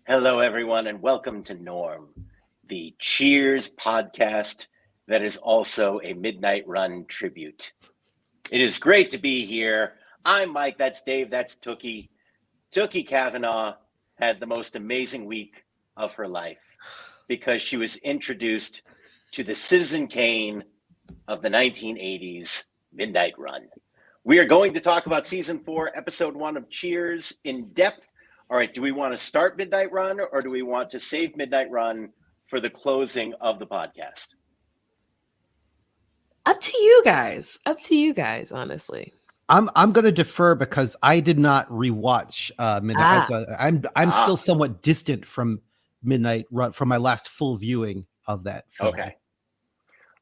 Hello, everyone, and welcome to Norm, the Cheers podcast that is also a Midnight Run tribute. It is great to be here. I'm Mike, that's Dave, that's Tookie. Tookie Kavanaugh had the most amazing week of her life because she was introduced to the Citizen Kane of the 1980s Midnight Run. We are going to talk about Season 4, Episode 1 of Cheers in depth. All right, do we want to start Midnight Run or do we want to save Midnight Run for the closing of the podcast? Up to you guys, honestly. I'm going to defer because I did not rewatch Midnight. I'm still somewhat distant from Midnight Run from my last full viewing of that film. Okay.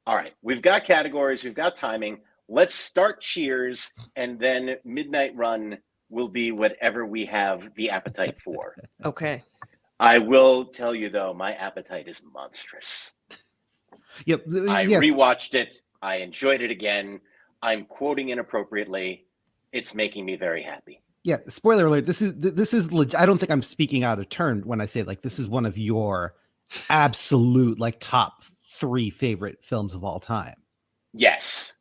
All right. We've got categories. We've got timing. Let's start Cheers, and then Midnight Run will be whatever we have the appetite for. Okay. I will tell you, though, my appetite is monstrous. Yep. I rewatched it. I enjoyed it again. I'm quoting inappropriately. It's making me very happy. Yeah. Spoiler alert. This is I don't think I'm speaking out of turn when I say this is one of your absolute top 3 favorite films of all time. Yes.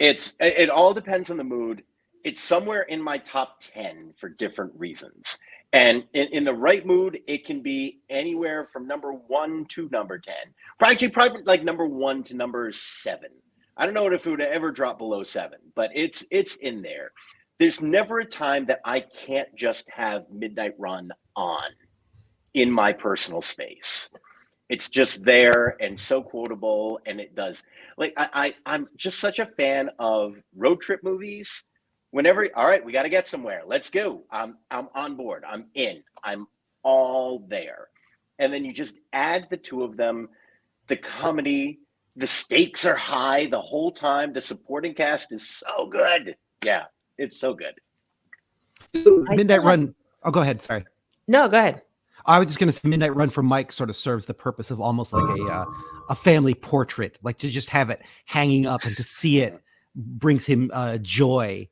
It all depends on the mood. It's somewhere in my top 10 for different reasons. And in the right mood, it can be anywhere from number 1 to number 10. Probably like number 1 to number 7. I don't know if it would ever drop below 7, but it's in there. There's never a time that I can't just have Midnight Run on in my personal space. It's just there and so quotable, and it does. I'm just such a fan of road trip movies. All right, we got to get somewhere. Let's go. I'm on board. I'm in. I'm all there. And then you just add the two of them, the comedy, the stakes are high the whole time. The supporting cast is so good. Yeah, it's so good. Midnight Run. Oh, go ahead. Sorry. No, go ahead. I was just going to say Midnight Run for Mike sort of serves the purpose of almost like a family portrait, to just have it hanging up and to see it brings him joy,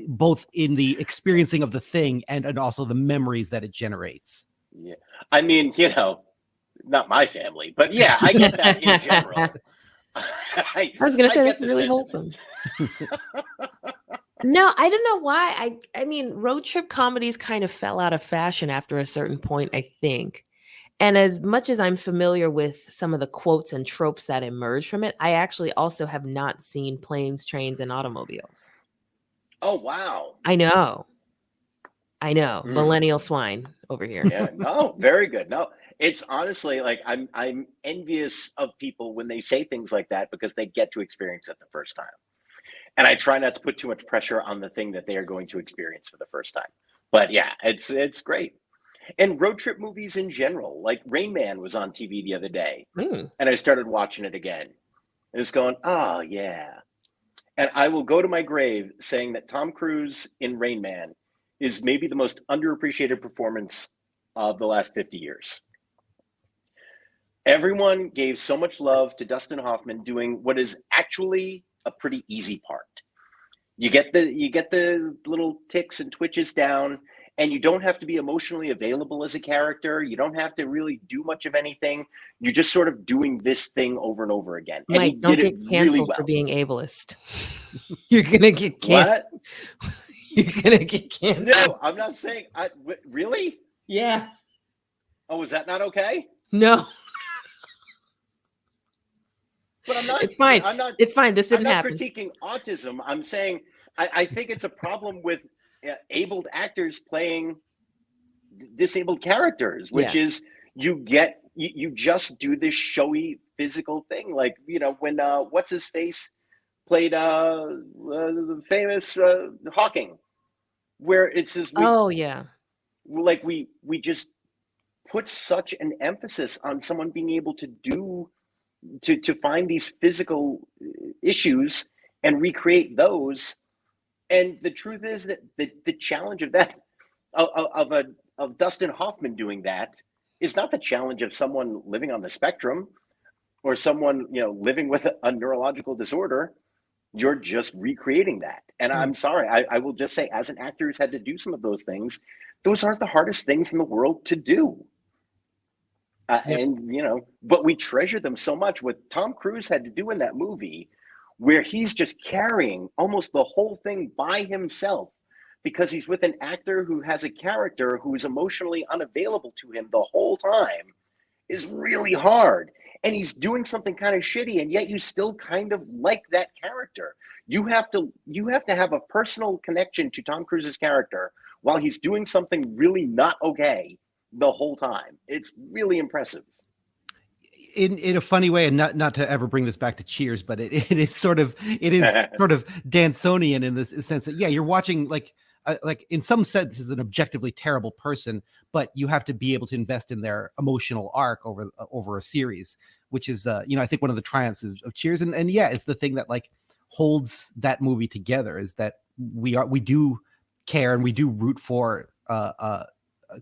both in the experiencing of the thing and also the memories that it generates. Yeah. I mean, not my family, but yeah, I get that in general. I was going to say that's really wholesome. No, I don't know why. I mean, road trip comedies kind of fell out of fashion after a certain point, I think. And as much as I'm familiar with some of the quotes and tropes that emerge from it, I actually also have not seen Planes, Trains, and Automobiles. Oh, wow. I know. Millennial swine over here. Yeah, no, very good. No, it's honestly I'm envious of people when they say things like that because they get to experience it the first time. And I try not to put too much pressure on the thing that they are going to experience for the first time. But yeah, it's great. And road trip movies in general, like Rain Man was on TV the other day, and I started watching it again. And it's going, oh, yeah. And I will go to my grave saying that Tom Cruise in Rain Man is maybe the most underappreciated performance of the last 50 years. Everyone gave so much love to Dustin Hoffman doing what is actually a pretty easy part. You get the little ticks and twitches down, and you don't have to be emotionally available as a character. You don't have to really do much of anything. You're just sort of doing this thing over and over again. And Mike, don't get canceled for being ableist. You're gonna get canceled. What? You're gonna get canceled. No, I'm not saying. Really? Yeah. Oh, is that not okay? No. But I'm not. It's fine. It's fine. This didn't happen. I'm not critiquing autism. I'm saying I think it's a problem with abled actors playing disabled characters, which is you just do this showy physical thing, like when what's his face played the famous Hawking, where it's just we just put such an emphasis on someone being able to do. To find these physical issues and recreate those, and the truth is that the challenge of that of Dustin Hoffman doing that is not the challenge of someone living on the spectrum or someone living with a neurological disorder. You're just recreating that. And I'm sorry, I will just say, as an actor who's had to do some of those things, those aren't the hardest things in the world to do. Yep. And, but we treasure them so much. What Tom Cruise had to do in that movie, where he's just carrying almost the whole thing by himself because he's with an actor who has a character who's emotionally unavailable to him the whole time, is really hard. And he's doing something kind of shitty, and yet you still kind of like that character. You have to have a personal connection to Tom Cruise's character while he's doing something really not okay the whole time. It's really impressive. In a funny way, and not to ever bring this back to Cheers, but it is sort of Dansonian in this sense that, yeah, you're watching like in some senses an objectively terrible person, but you have to be able to invest in their emotional arc over a series, which is I think one of the triumphs of Cheers, and yeah, it's the thing that like holds that movie together, is that we do care and we do root for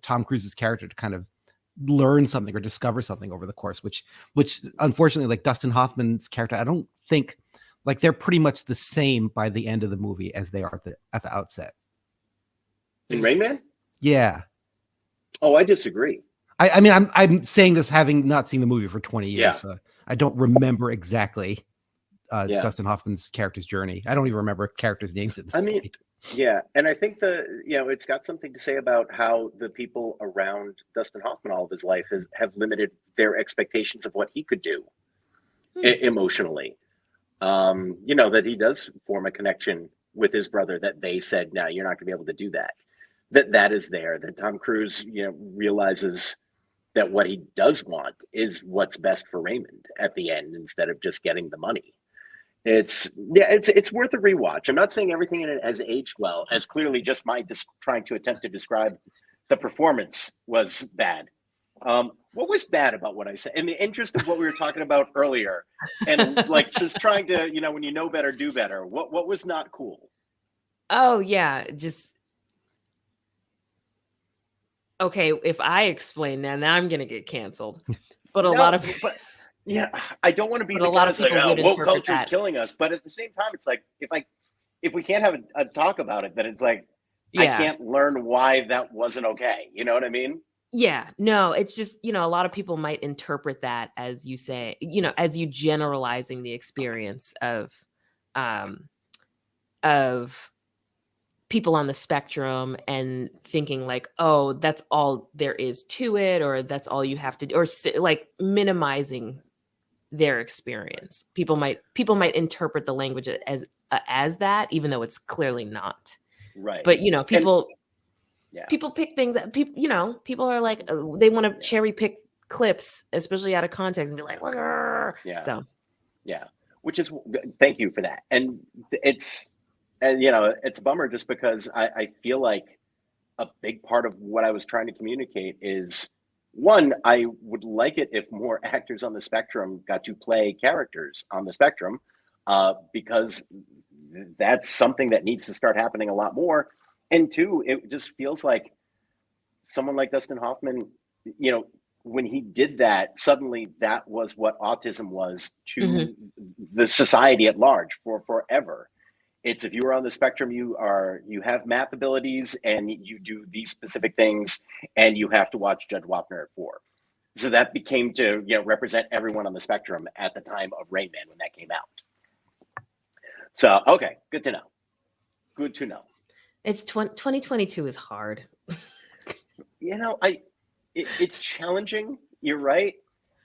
Tom Cruise's character to kind of learn something or discover something over the course, which unfortunately, like Dustin Hoffman's character, I don't think, like, they're pretty much the same by the end of the movie as they are at the outset. In Rain Man? Yeah. Oh, I disagree. I mean, I'm saying this having not seen the movie for 20 years. Yeah. So I don't remember exactly Dustin Hoffman's character's journey. I don't even remember characters' names at this point. Yeah, and I think it's got something to say about how the people around Dustin Hoffman all of his life have limited their expectations of what he could do emotionally. That he does form a connection with his brother, that they said, no, you're not going to be able to do that. That is there, that Tom Cruise, realizes that what he does want is what's best for Raymond at the end, instead of just getting the money. It's worth a rewatch. I'm not saying everything in it has aged well, as clearly just my trying to attempt to describe the performance was bad. What was bad about what I said? In the interest of what we were talking about earlier, and like just trying to, when you know better, do better. What was not cool? Oh yeah, just okay. If I explain that, then I'm gonna get canceled. But yeah, I don't want to be the a lot guy of people like, would woke interpret culture is that. killing us. But at the same time, it's like if we can't have a talk about it, then it's like I can't learn why that wasn't okay. You know what I mean? Yeah, no, it's just, a lot of people might interpret that as you say, as you generalizing the experience of people on the spectrum and thinking like, oh, that's all there is to it, or that's all you have to do, or like minimizing their experience. People might interpret the language as that, even though it's clearly not. Right. But people pick things that people are like, they want to cherry pick clips, especially out of context, and be like, yeah. So yeah, which is, thank you for that. And it's a bummer, just because I feel like a big part of what I was trying to communicate is, one, I would like it if more actors on the spectrum got to play characters on the spectrum, because that's something that needs to start happening a lot more. And two, it just feels like someone like Dustin Hoffman, when he did that, suddenly that was what autism was to the society at large for forever. It's, if you are on the spectrum, you have math abilities and you do these specific things, and you have to watch Judge Wapner at 4. So that became to represent everyone on the spectrum at the time of Rain Man when that came out. So okay, good to know. Good to know. It's 2022 is hard. It's challenging. You're right.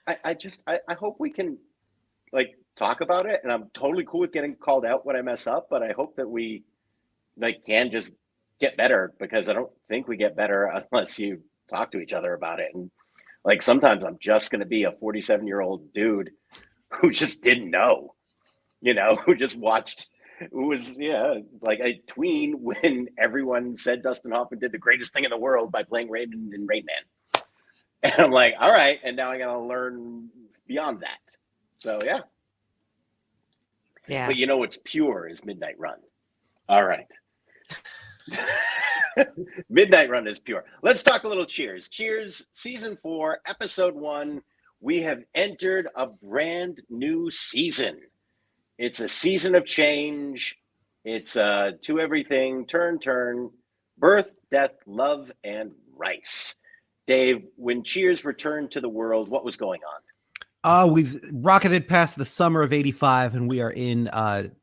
I hope we can talk about it, and I'm totally cool with getting called out when I mess up, but I hope that we can just get better, because I don't think we get better unless you talk to each other about it. And sometimes I'm just going to be a 47-year-old dude who just didn't know, who just watched, who was like a tween when everyone said Dustin Hoffman did the greatest thing in the world by playing Raymond in Rain Man. And I'm like, all right, and now I got to learn beyond that. So yeah. But what's pure is Midnight Run. All right. Midnight Run is pure. Let's talk a little Cheers. Cheers, season 4, episode 1. We have entered a brand new season. It's a season of change. It's to everything, turn, birth, death, love, and rice. Dave, when Cheers returned to the world, what was going on? We've rocketed past the summer of 85, and we are in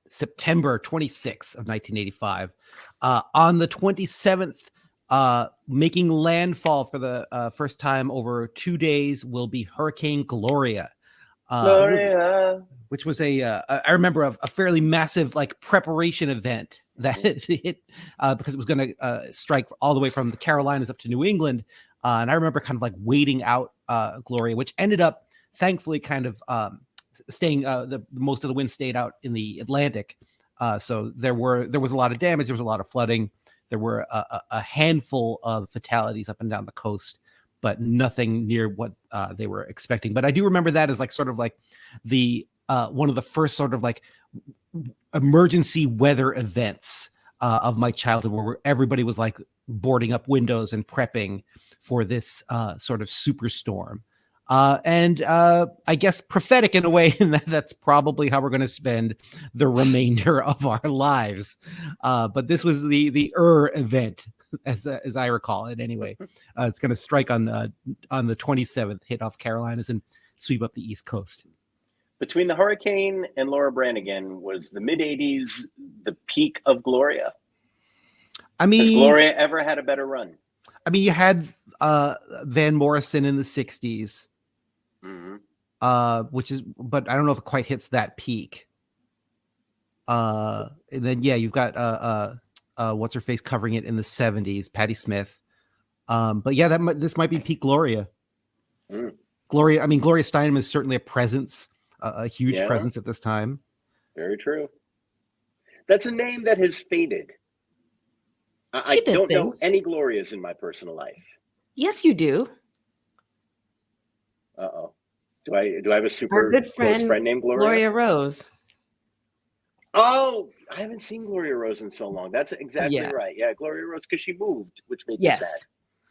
September 26th of 1985. On the 27th, making landfall for the first time over 2 days will be Hurricane Gloria. Gloria. Which was I remember a fairly massive like preparation event that hit because it was going to strike all the way from the Carolinas up to New England. And I remember kind of like waiting out Gloria, which ended up thankfully kind of staying, the most of the wind stayed out in the Atlantic. So there was a lot of damage. There was a lot of flooding. There were a handful of fatalities up and down the coast, but nothing near what they were expecting. But I do remember that as like sort of like the one of the first sort of like emergency weather events of my childhood, where everybody was like boarding up windows and prepping for this sort of superstorm. And I guess prophetic in a way, in that's probably how we're going to spend the remainder of our lives. But this was the event, as I recall it anyway. It's going to strike on the 27th, hit off Carolinas and sweep up the East Coast. Between the hurricane and Laura Branigan, was the mid-'80s the peak of Gloria? I mean, has Gloria ever had a better run? I mean, you had Van Morrison in the 60s, but I don't know if it quite hits that peak. And then, yeah, you've got what's her face covering it in the 70s, Patti Smith. But yeah, this might be peak Gloria. Gloria Steinem is certainly a presence, a huge presence at this time. Very true. That's a name that has faded. I don't know any Glorias in my personal life. Yes, you do. Uh-oh. Do I have a super good close friend named Gloria? Gloria Rose. Oh, I haven't seen Gloria Rose in so long. That's exactly right. Yeah, Gloria Rose, because she moved, which made me sad.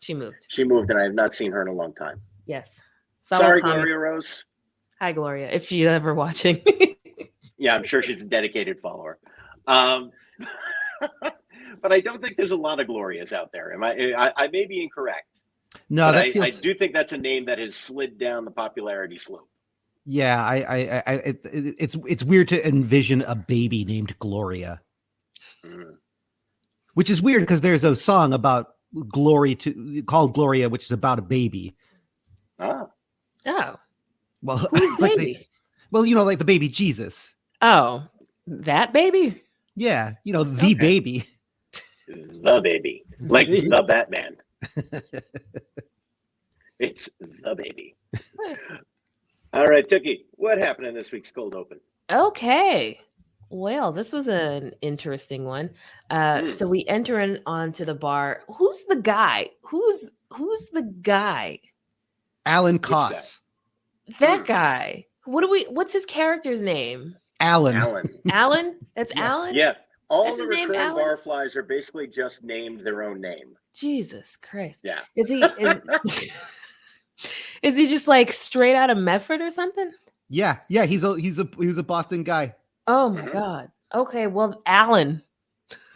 She moved. She moved, and I have not seen her in a long time. Yes. Sorry, Gloria Rose. Hi, Gloria, if she's ever watching. Yeah, I'm sure she's a dedicated follower. But I don't think there's a lot of Glorias out there. I may be incorrect. No, I do think that's a name that has slid down the popularity slope. Yeah, it's weird to envision a baby named Gloria, which is weird because there's a song about called Gloria, which is about a baby. Oh, well, who's baby? Like the baby Jesus. Oh, that baby? Yeah, the baby. The baby, like the Batman. It's the baby. All right, Tookie, what happened in this week's Cold Open? Okay. Well, this was an interesting one. So we enter onto the bar. Who's the guy? Who's the guy? Alan Koss. That guy. What's his character's name? Alan. Alan? That's Alan? Yeah. All the recurring barflies are basically just named their own name. Jesus Christ. Yeah. Is he just like straight out of Medford or something? Yeah. He's a Boston guy. Oh my God. Okay. Well, Alan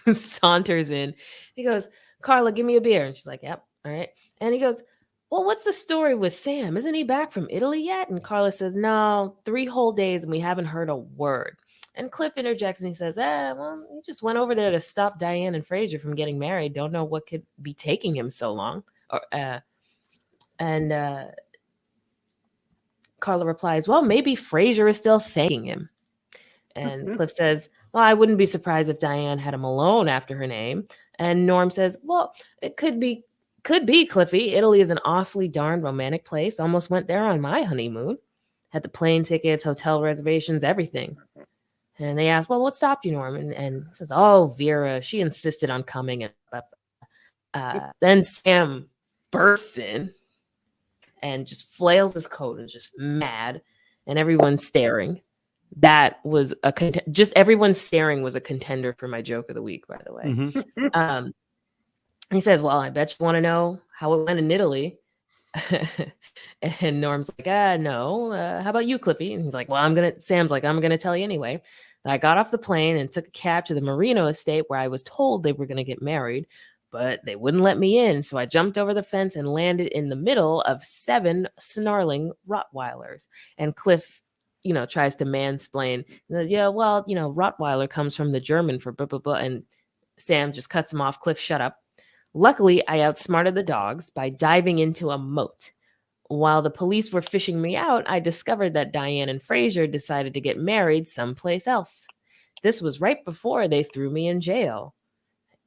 saunters in. He goes, Carla, give me a beer. And she's like, yep. All right. And he goes, well, what's the story with Sam? Isn't he back from Italy yet? And Carla says, no, 3 whole days and we haven't heard a word. And Cliff interjects and he says, well, he just went over there to stop Diane and Fraser from getting married. Don't know what could be taking him so long. And Carla replies, well, maybe Fraser is still thanking him. And Cliff says, well, I wouldn't be surprised if Diane had a Malone after her name. And Norm says, well, it could be Cliffy. Italy is an awfully darn romantic place. Almost went there on my honeymoon. Had the plane tickets, hotel reservations, everything. And they ask, well, what stopped you, Norm? And he says, oh, Vera, she insisted on coming. And then Sam bursts in and just flails his coat and is just mad. And everyone's staring. That was just everyone staring was a contender for my joke of the week, by the way. He says, well, I bet you want to know how it went in Italy. And Norm's like, no. How about you, Cliffy? And he's like, well, Sam's like, I'm going to tell you anyway. I got off the plane and took a cab to the Marino estate where I was told they were going to get married, but they wouldn't let me in. So I jumped over the fence and landed in the middle of 7 snarling Rottweilers. And Cliff, tries to mansplain. Yeah, well, Rottweiler comes from the German for blah, blah, blah. And Sam just cuts him off. Cliff, shut up. Luckily, I outsmarted the dogs by diving into a moat. While the police were fishing me out, I discovered that Diane and Fraser decided to get married someplace else. This was right before they threw me in jail.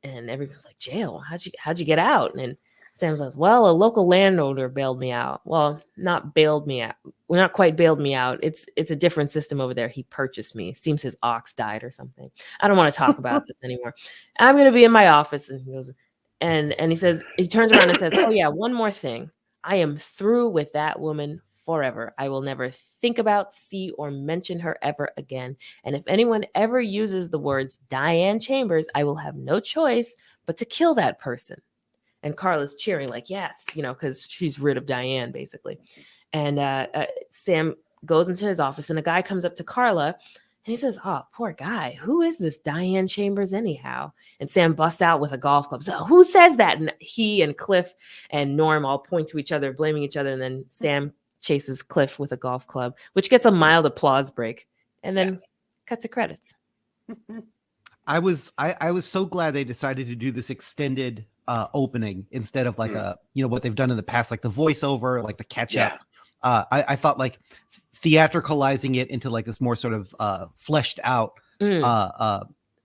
And everyone's like, jail? How'd you get out? And Sam says, well, a local landowner bailed me out. Well, not bailed me out. Well, not quite bailed me out. It's a different system over there. He purchased me. Seems his ox died or something. I don't want to talk about this anymore. I'm going to be in my office. And he goes, and he says, he turns around and says, oh yeah, one more thing. I am through with that woman forever. I will never think about, see, or mention her ever again. And if anyone ever uses the words Diane Chambers, I will have no choice but to kill that person. And Carla's cheering like, yes, because she's rid of Diane, basically. And Sam goes into his office, and a guy comes up to Carla, and he says, oh, poor guy. Who is this Diane Chambers anyhow? And Sam busts out with a golf club. So who says that? And he and Cliff and Norm all point to each other, blaming each other. And then Sam chases Cliff with a golf club, which gets a mild applause break. And then cut to credits. I was so glad they decided to do this extended opening instead of like what they've done in the past, like the voiceover, like the catch up. I thought like theatricalizing it into like this more sort of fleshed out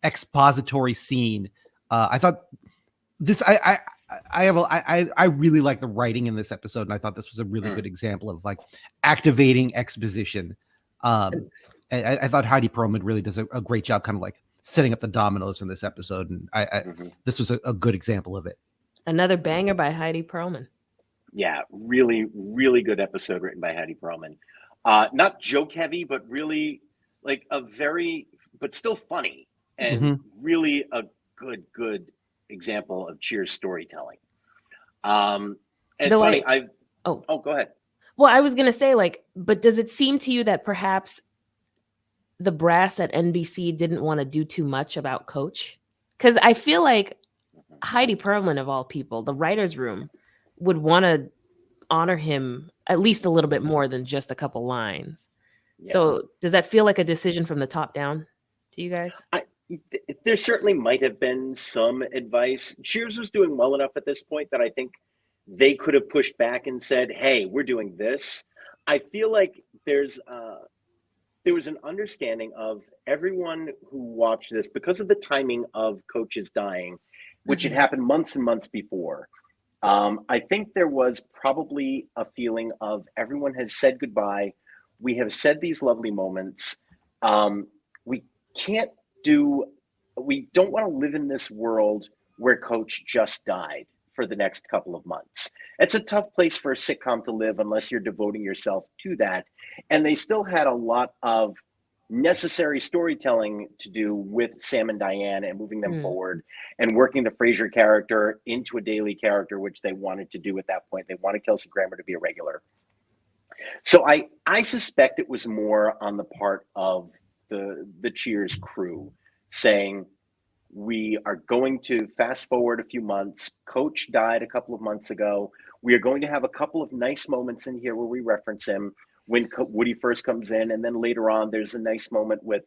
expository scene. I thought this I really like the writing in this episode, and I thought this was a really good example of like activating exposition. I thought Heidi Perlman really does a great job kind of like setting up the dominoes in this episode, and this was a good example of it. Another banger by Heidi Perlman. Yeah, really, really good episode written by Heidi Perlman. Not joke heavy, but really like but still funny, and really a good example of Cheers storytelling. It's funny. Go ahead. Well, I was going to say but does it seem to you that perhaps the brass at NBC didn't want to do too much about Coach? Because I feel like Heidi Perlman, of all people, the writer's room, would want to honor him at least a little bit more than just a couple lines. Yeah. So does that feel like a decision from the top down to you guys? There certainly might have been some advice. Cheers was doing well enough at this point that I think they could have pushed back and said, hey, we're doing this. I feel like there was an understanding of everyone who watched this because of the timing of Coach's dying, which had happened months and months before. I think there was probably a feeling of everyone has said goodbye. We have said these lovely moments. We don't want to live in this world where Coach just died for the next couple of months. It's a tough place for a sitcom to live unless you're devoting yourself to that. And they still had a lot of necessary storytelling to do with Sam and Diane and moving them forward and working the Fraser character into a daily character, which they wanted to do at that point. They wanted Kelsey Grammer to be a regular. So I suspect it was more on the part of the Cheers crew saying, we are going to fast forward a few months. Coach died a couple of months ago. We are going to have a couple of nice moments in here where we reference him when Woody first comes in. And then later on, there's a nice moment with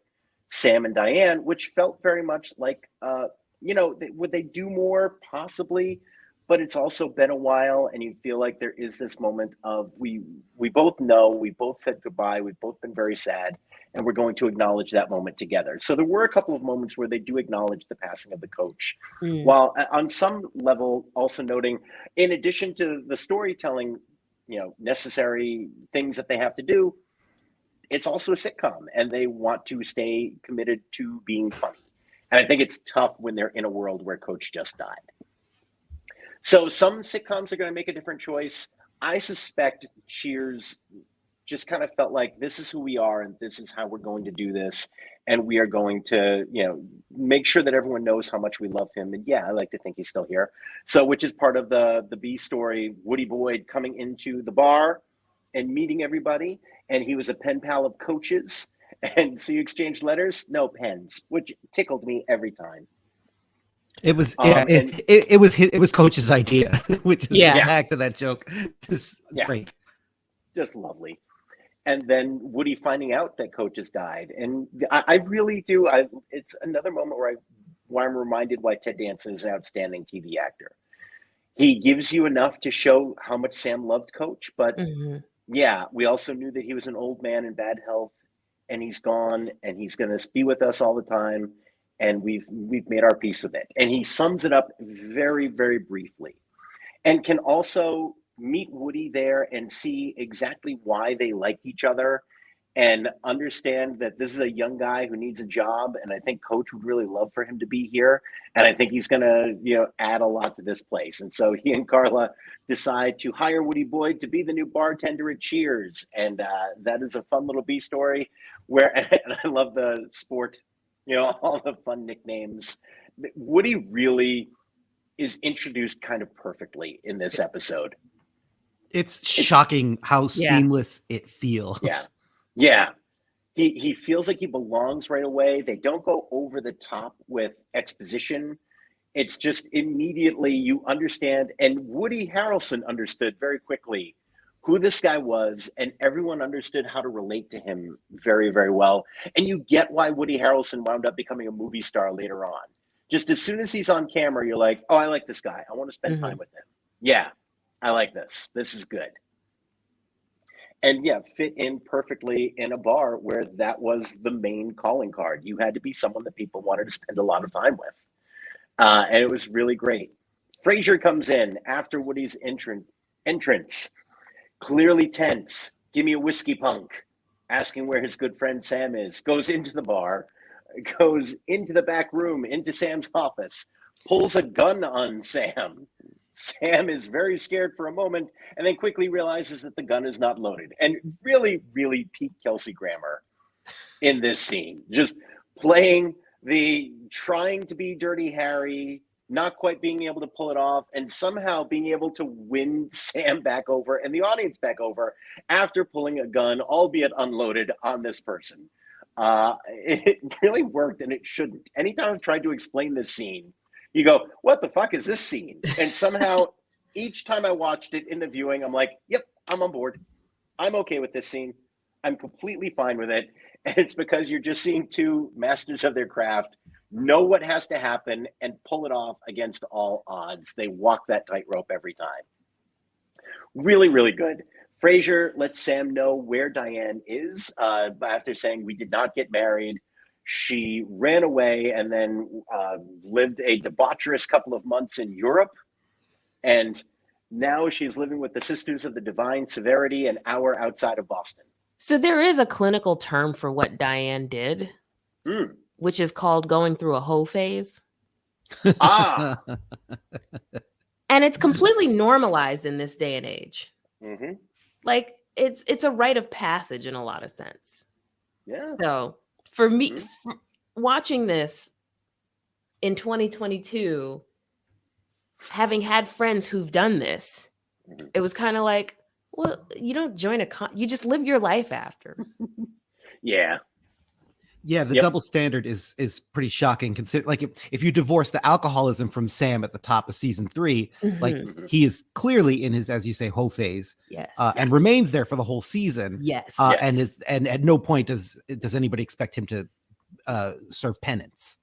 Sam and Diane, which felt very much like, would they do more? Possibly. But it's also been a while, and you feel like there is this moment of we both know, we both said goodbye, we've both been very sad, and we're going to acknowledge that moment together. So there were a couple of moments where they do acknowledge the passing of the coach, while on some level also noting, in addition to the storytelling, necessary things that they have to do, it's also a sitcom, and they want to stay committed to being funny. And I think it's tough when they're in a world where Coach just died. So some sitcoms are going to make a different choice. I suspect Cheers just kind of felt like this is who we are and this is how we're going to do this. And we are going to, make sure that everyone knows how much we love him. And yeah, I like to think he's still here. So, which is part of the B story, Woody Boyd coming into the bar and meeting everybody. And he was a pen pal of Coach's. And so you exchanged letters? No, pens, which tickled me every time. It was And it was Coach's idea, which is Yeah. back to that joke. Just Yeah. great. just lovely. And then Woody finding out that Coach has died. And I really do. It's another moment where I'm reminded why Ted Danson is an outstanding TV actor. He gives you enough to show how much Sam loved Coach, but Mhm. yeah, we also knew that he was an old man in bad health, and he's gone, and he's going to be with us all the time, and we've made our peace with it. And he sums it up very, very briefly, and can also meet Woody there and see exactly why they liked each other, and understand that this is a young guy who needs a job, and I think Coach would really love for him to be here, and I think he's going to add a lot to this place. And so he and Carla decide to hire Woody Boyd to be the new bartender at Cheers, and that is a fun little B story where and I love the sport, all the fun nicknames. Woody really is introduced kind of perfectly in this episode. It's shocking how Yeah. seamless it feels. Yeah. He feels like he belongs right away. They don't go over the top with exposition. It's just immediately you understand. And Woody Harrelson understood very quickly who this guy was, and everyone understood how to relate to him very, very well. And you get why Woody Harrelson wound up becoming a movie star later on. Just as soon as he's on camera, you're like, oh, I like this guy. I want to spend time with him. Yeah, I like this. This is good. And yeah, fit in perfectly in a bar where that was the main calling card. You had to be someone that people wanted to spend a lot of time with. And it was really great. Frasier comes in after Woody's entrance, clearly tense. Give me a whiskey punk, asking where his good friend Sam is. Goes into the bar, goes into the back room, into Sam's office, pulls a gun on Sam. Sam is very scared for a moment and then quickly realizes that the gun is not loaded. And really, really Pete Kelsey Grammer in this scene. Just playing the trying to be Dirty Harry, not quite being able to pull it off, and somehow being able to win Sam back over and the audience back over after pulling a gun, albeit unloaded, on this person. It really worked, and it shouldn't. Anytime I've tried to explain this scene, you go, what the fuck is this scene? And somehow each time I watched it in the viewing, I'm like, yep, I'm on board. I'm okay with this scene. I'm completely fine with it. And it's because you're just seeing two masters of their craft know what has to happen and pull it off against all odds. They walk that tightrope every time. Really, really good. Frasier lets Sam know where Diane is after saying we did not get married. She ran away and then lived a debaucherous couple of months in Europe. And now she's living with the Sisters of the Divine Severity an hour outside of Boston. So there is a clinical term for what Diane did, which is called going through a hoe phase. Ah. And it's completely normalized in this day and age. Mm-hmm. Like it's a rite of passage in a lot of sense. Yeah. So for me, watching this in 2022, having had friends who've done this, it was kind of like, well, you don't join you just live your life after. Yeah. Yeah, the double standard is pretty shocking. Consider like if you divorce the alcoholism from Sam at the top of season 3, like he is clearly in his, as you say, hoe phase, and remains there for the whole season. Yes, and at no point does anybody expect him to serve penance.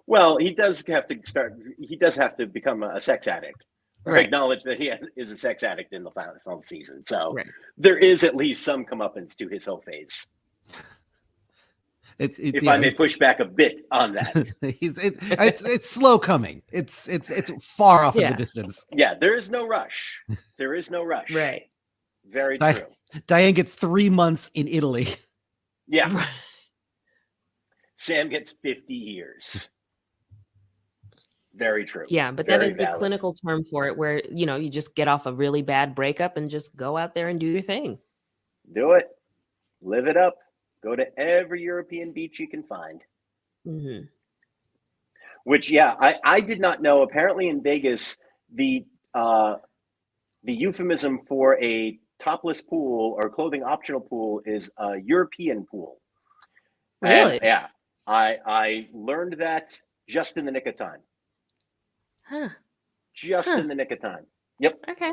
Well, he does have to start. He does have to become a sex addict, or acknowledge that he is a sex addict in the final season. So there is at least some comeuppance to his hoe phase. If I may push back a bit on that, it's slow coming. It's far off in the distance. Yeah, there is no rush. There is no rush. Right. Very true. Diane gets 3 months in Italy. Yeah. Sam gets 50 years. Very true. Yeah, but that is the clinical term for it, where you just get off a really bad breakup and just go out there and do your thing. Do it. Live it up. Go to every European beach you can find. Mm-hmm. Which, I did not know. Apparently in Vegas, the euphemism for a topless pool or clothing optional pool is a European pool. Really? Yeah, I learned that just in the nick of time. Huh. Just in the nick of time. Yep. Okay.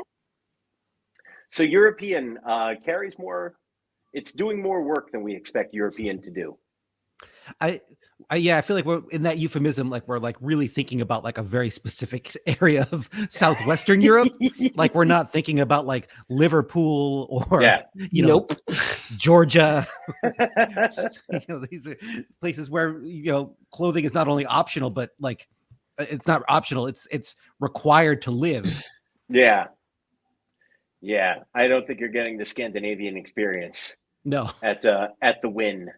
So European carries more. It's doing more work than we expect European to do. Yeah, I feel like we're in that euphemism, like we're like really thinking about like a very specific area of southwestern Europe. Like we're not thinking about like Liverpool or Yeah. Nope. Georgia. These are places where clothing is not only optional, but like it's not optional. It's required to live. Yeah. Yeah. I don't think you're getting the Scandinavian experience. No. At the Win.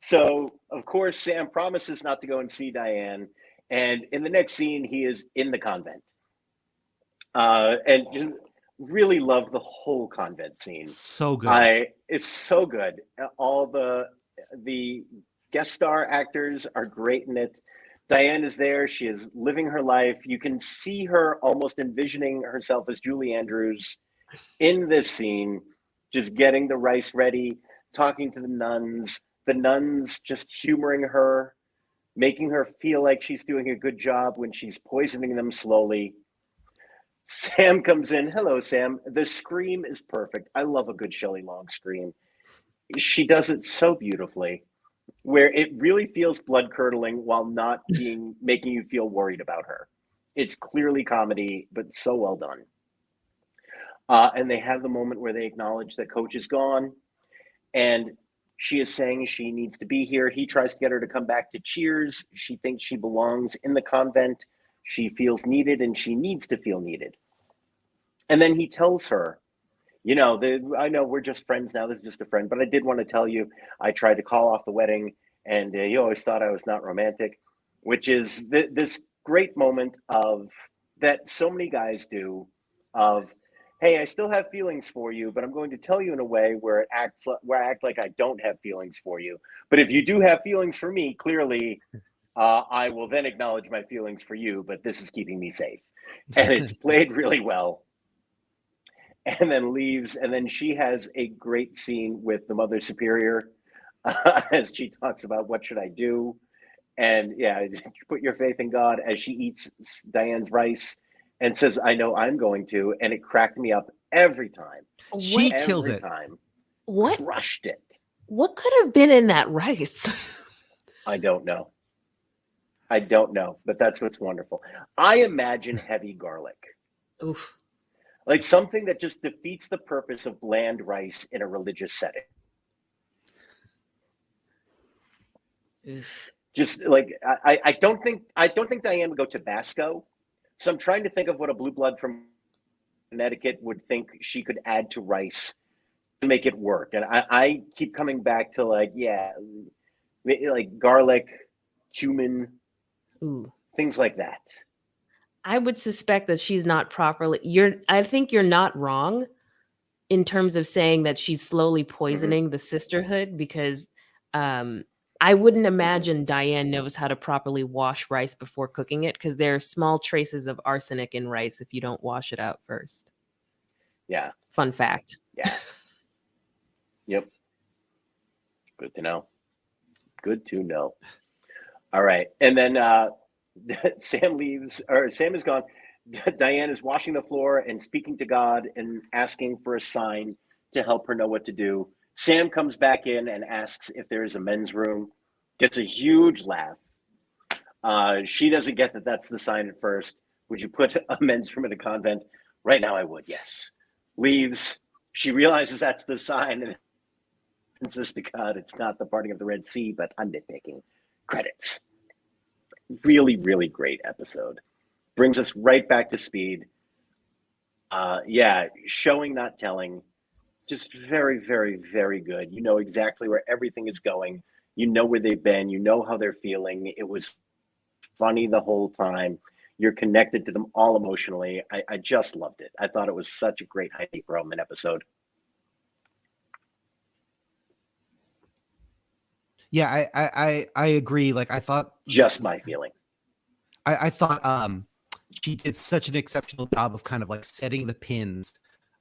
So of course Sam promises not to go and see Diane, and in the next scene he is in the convent. And just really love the whole convent scene. So good. It's so good. All the guest star actors are great in it. Diane is there. She is living her life. You can see her almost envisioning herself as Julie Andrews in this scene, just getting the rice ready, talking to the nuns just humoring her, making her feel like she's doing a good job when she's poisoning them slowly. Sam comes in. Hello, Sam. The scream is perfect. I love a good Shelley Long scream. She does it so beautifully, where it really feels blood curdling while not making you feel worried about her. It's clearly comedy, but so well done. And they have the moment where they acknowledge that Coach is gone, and she is saying she needs to be here. He tries to get her to come back to Cheers. She thinks she belongs in the convent. She feels needed, and she needs to feel needed. And then he tells her, I know we're just friends now. This is just a friend, but I did want to tell you, I tried to call off the wedding, and you always thought I was not romantic, which is this great moment of that so many guys do of, hey, I still have feelings for you, but I'm going to tell you in a way where I act like I don't have feelings for you. But if you do have feelings for me, clearly, I will then acknowledge my feelings for you, but this is keeping me safe. And it's played really well. And then leaves, and then she has a great scene with the Mother Superior as she talks about what should I do. And yeah, put your faith in God as she eats Diane's rice and says, I know I'm going to. And it cracked me up every time. She kills it. What? Crushed it. What could have been in that rice? I don't know, but that's what's wonderful. I imagine heavy garlic. Oof. Like something that just defeats the purpose of bland rice in a religious setting. Just like I don't think Diane would go Tabasco. So I'm trying to think of what a blue blood from Connecticut would think she could add to rice to make it work. And I keep coming back to like garlic, cumin, things like that. I would suspect that she's not properly. I think you're not wrong in terms of saying that she's slowly poisoning the sisterhood, because I wouldn't imagine Diane knows how to properly wash rice before cooking it, because there are small traces of arsenic in rice if you don't wash it out first. Yeah. Fun fact. Yeah. Yep. Good to know. All right. And then Sam leaves, or Sam is gone. Diane is washing the floor and speaking to God and asking for a sign to help her know what to do. Sam comes back in and asks if there is a men's room. Gets a huge laugh. She doesn't get that that's the sign at first. Would you put a men's room in a convent? Right now I would, yes. Leaves. She realizes that's the sign and says to God, it's not the parting of the Red Sea, but I'm nitpicking. Credits. Really, really great episode. Brings us right back to speed. Showing, not telling. Just very, very, very good. You know exactly where everything is going. You know where they've been. You know how they're feeling. It was funny the whole time. You're connected to them all emotionally. I just loved it. I thought it was such a great Heidi Perlman episode. Yeah, I agree. Like I thought, just my feeling. I thought she did such an exceptional job of kind of like setting the pins.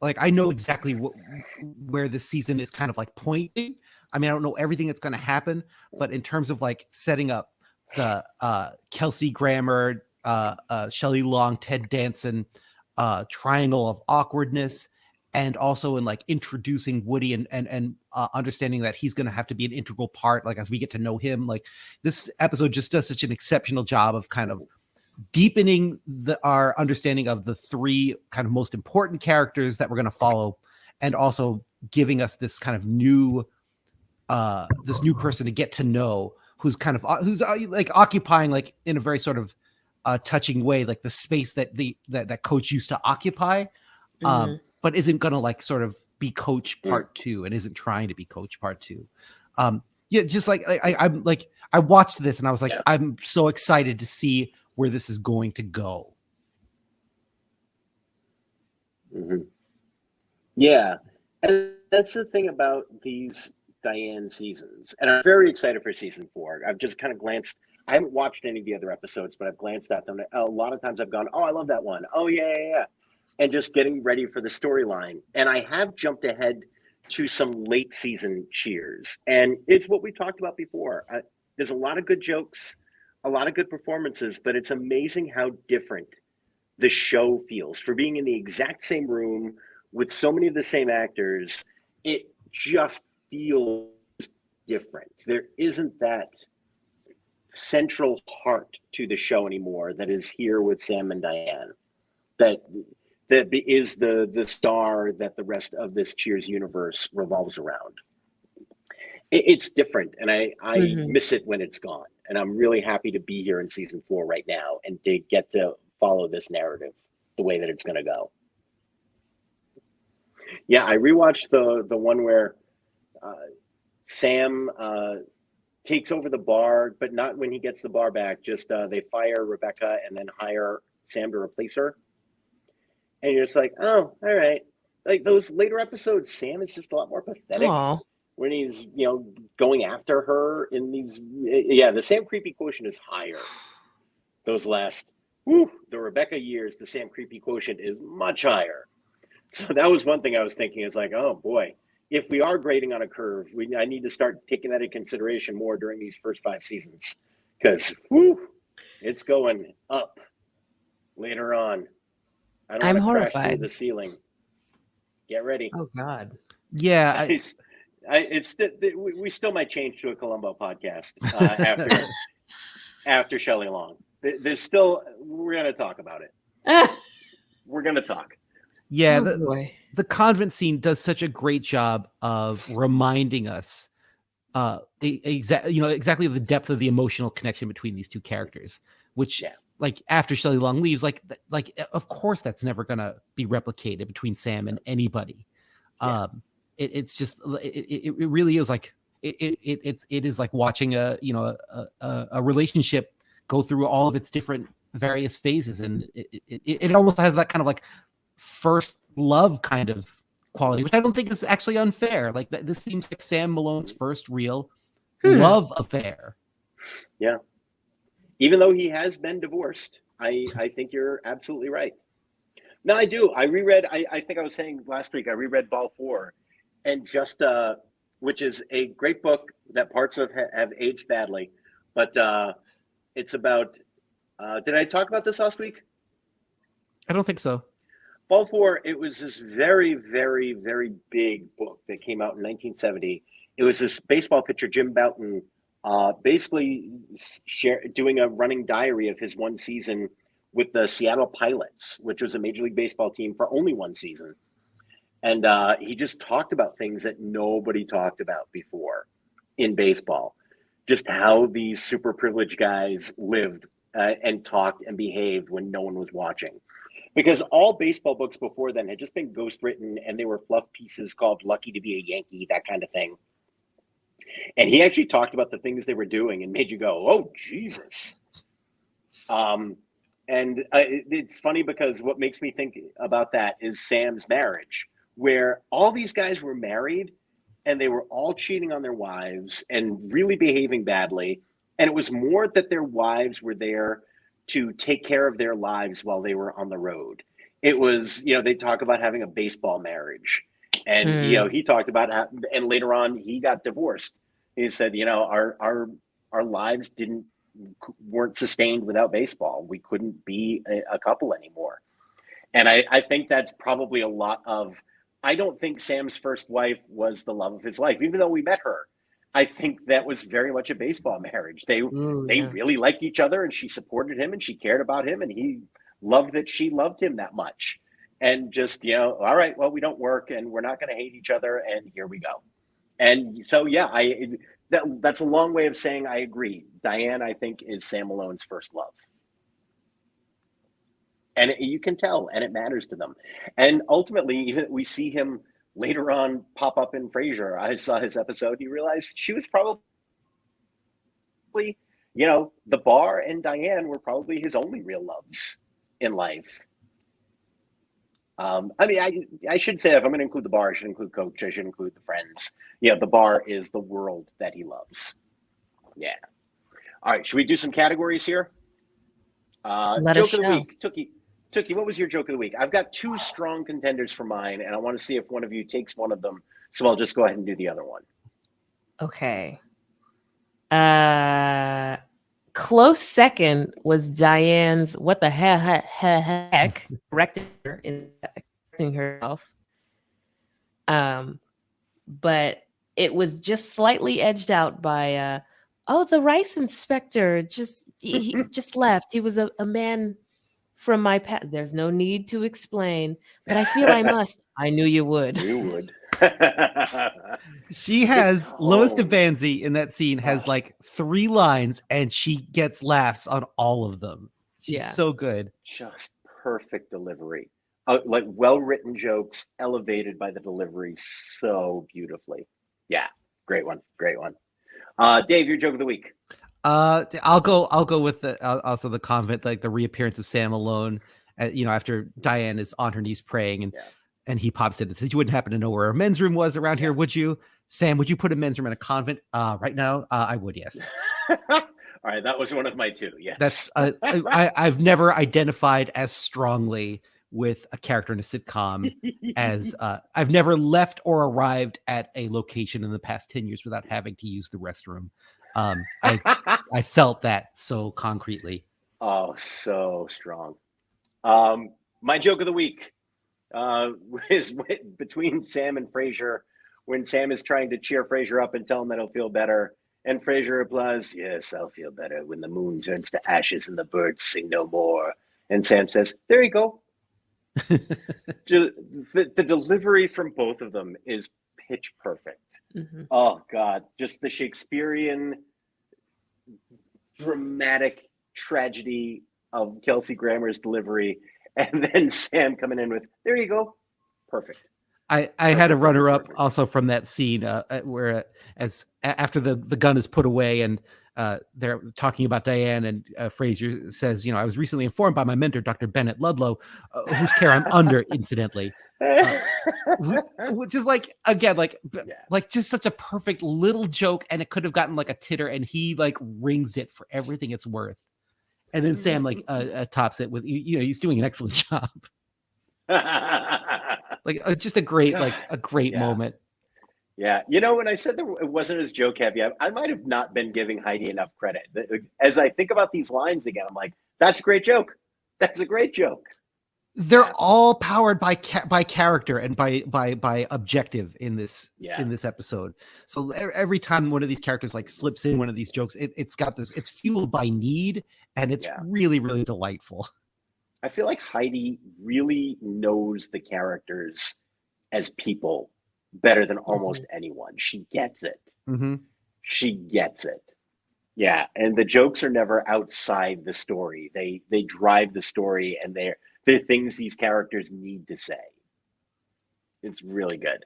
like I know exactly where this season is kind of like pointing. I mean, I don't know everything that's going to happen, but in terms of like setting up the Kelsey Grammer, Shelley Long, Ted Danson triangle of awkwardness, and also in like introducing Woody and understanding that he's going to have to be an integral part, like as we get to know him. Like this episode just does such an exceptional job of kind of deepening our understanding of the three kind of most important characters that we're going to follow, and also giving us this kind of new person to get to know, who's like occupying, like in a very sort of touching way, like the space that that Coach used to occupy, but isn't gonna like sort of be Coach part two, and isn't trying to be Coach part two. Yeah, just like I'm like, I watched this and I was like, I'm so excited to see where this is going to go. Yeah, and that's the thing about these Diane seasons, and I'm very excited for season 4. I've just kind of glanced. I haven't watched any of the other episodes, but I've glanced at them. A lot of times I've gone, oh, I love that one. Oh, yeah. And just getting ready for the storyline. And I have jumped ahead to some late season cheers. And it's what we talked about before. There's a lot of good jokes, a lot of good performances, but it's amazing how different the show feels. For being in the exact same room with so many of the same actors, it just feels different. There isn't that central heart to the show anymore that is here with Sam and Diane, that is the star that the rest of this Cheers universe revolves around. It's different, and I miss it when it's gone, and I'm really happy to be here in season 4 right now and to get to follow this narrative the way that it's going to go. Yeah, I rewatched the one where Sam takes over the bar, but not when he gets the bar back. Just they fire Rebecca and then hire Sam to replace her. And you're just like, oh, all right. Like those later episodes, Sam is just a lot more pathetic. Aww. When he's, going after her in these. Yeah, the Sam creepy quotient is higher. Those last, the Rebecca years, the Sam creepy quotient is much higher. So that was one thing I was thinking, is like, oh boy, if we are grading on a curve, I need to start taking that into consideration more during these first 5 seasons, because it's going up later on. I don't want to crash through the ceiling. Get ready. Oh God. Yeah. We still might change to a Columbo podcast after Shelley Long. There's still, we're going to talk about it. We're going to talk. Yeah, the convent scene does such a great job of reminding us exactly the depth of the emotional connection between these two characters, which like after Shelley Long leaves, like of course that's never gonna be replicated between Sam and anybody. It's just it really is like it is like watching a relationship go through all of its different various phases, and it almost has that kind of like first love kind of quality, which I don't think is actually unfair. Like this seems like Sam Malone's first real love affair. Yeah. Even though he has been divorced, I think you're absolutely right. No, I do. I reread, I think I was saying last week, I reread Ball 4, and just, which is a great book that parts of have aged badly, but it's about, did I talk about this last week? I don't think so. Ball 4, it was this very, very, very big book that came out in 1970. It was this baseball pitcher, Jim Bouton, basically doing a running diary of his one season with the Seattle Pilots, which was a Major League Baseball team for only one season. And he just talked about things that nobody talked about before in baseball. Just how these super privileged guys lived and talked and behaved when no one was watching. Because all baseball books before then had just been ghostwritten, and they were fluff pieces called Lucky to be a Yankee, that kind of thing. And he actually talked about the things they were doing and made you go, oh, Jesus. And it's funny because what makes me think about that is Sam's marriage, where all these guys were married and they were all cheating on their wives and really behaving badly. And it was more that their wives were there to take care of their lives while they were on the road. it was, they talk about having a baseball marriage. And, he talked about, and later on he got divorced. He said, our lives weren't sustained without baseball. We couldn't be a couple anymore. And I think that's probably a lot of, I don't think Sam's first wife was the love of his life, even though we met her. I think that was very much a baseball marriage. They really liked each other, and she supported him and she cared about him, and he loved that she loved him that much. And just, all right, well, we don't work and we're not going to hate each other, and here we go. And so, that's a long way of saying I agree. Diane, I think, is Sam Malone's first love. And you can tell, and it matters to them. And ultimately, even we see him later on pop up in Frasier. I saw his episode. He realized she was probably, the bar and Diane were probably his only real loves in life. I should say, if I'm going to include the bar, I should include Coach. I should include the friends. The bar is the world that he loves. Yeah. All right. Should we do some categories here? Let joke us of the know. week. Tookie, what was your joke of the week? I've got two strong contenders for mine, and I want to see if one of you takes one of them. So I'll just go ahead and do the other one. Okay. Close second was Diane's "What the heck?" correcting her in correcting herself. But it was just slightly edged out by the rice inspector he just left. He was a man from my past. There's no need to explain, but I feel I must. I knew you would. You would. She has Lois DeBanzi in that scene has like 3 lines, and she gets laughs on all of them. She's so good. Just perfect delivery. Like well-written jokes elevated by the delivery so beautifully. Yeah, great one. Dave, your joke of the week. I'll go with also the convent, like the reappearance of Sam Malone, after Diane is on her knees praying, and he pops in and says, "You wouldn't happen to know where a men's room was around here, would you, Sam? Would you put a men's room in a convent right now?" I would, yes. All right, that was one of my two. Yes, that's I've never identified as strongly with a character in a sitcom as I've never left or arrived at a location in the past 10 years without having to use the restroom. I felt that so concretely. Oh, so strong. My joke of the week is between Sam and Frasier, when Sam is trying to cheer Frasier up and tell him that he'll feel better. And Frasier replies, "Yes, I'll feel better when the moon turns to ashes and the birds sing no more." And Sam says, "There you go." The delivery from both of them is pitch perfect. Mm-hmm. Oh God, just the Shakespearean dramatic tragedy of Kelsey Grammer's delivery, and then Sam coming in with, "There you go." Perfect. I had a runner-up also from that scene where as after the gun is put away and they're talking about Diane, and Frasier says, "I was recently informed by my mentor, Dr. Bennett Ludlow, whose care I'm under, incidentally." Which is like, again, like just such a perfect little joke, and it could have gotten like a titter, and he like rings it for everything it's worth. And then Sam like tops it with, he's doing an excellent job. Like just a great moment. Yeah. When I said that it wasn't as joke heavy, I might have not been giving Heidi enough credit. As I think about these lines again, I'm like, that's a great joke. That's a great joke. They're all powered by character and by objective in this episode. So every time one of these characters like slips in one of these jokes, it's got this. It's fueled by need, and it's really, really delightful. I feel like Heidi really knows the characters as people better than almost anyone. She gets it. Mm-hmm. She gets it. Yeah, and the jokes are never outside the story. They drive the story, and they're things these characters need to say. It's really good.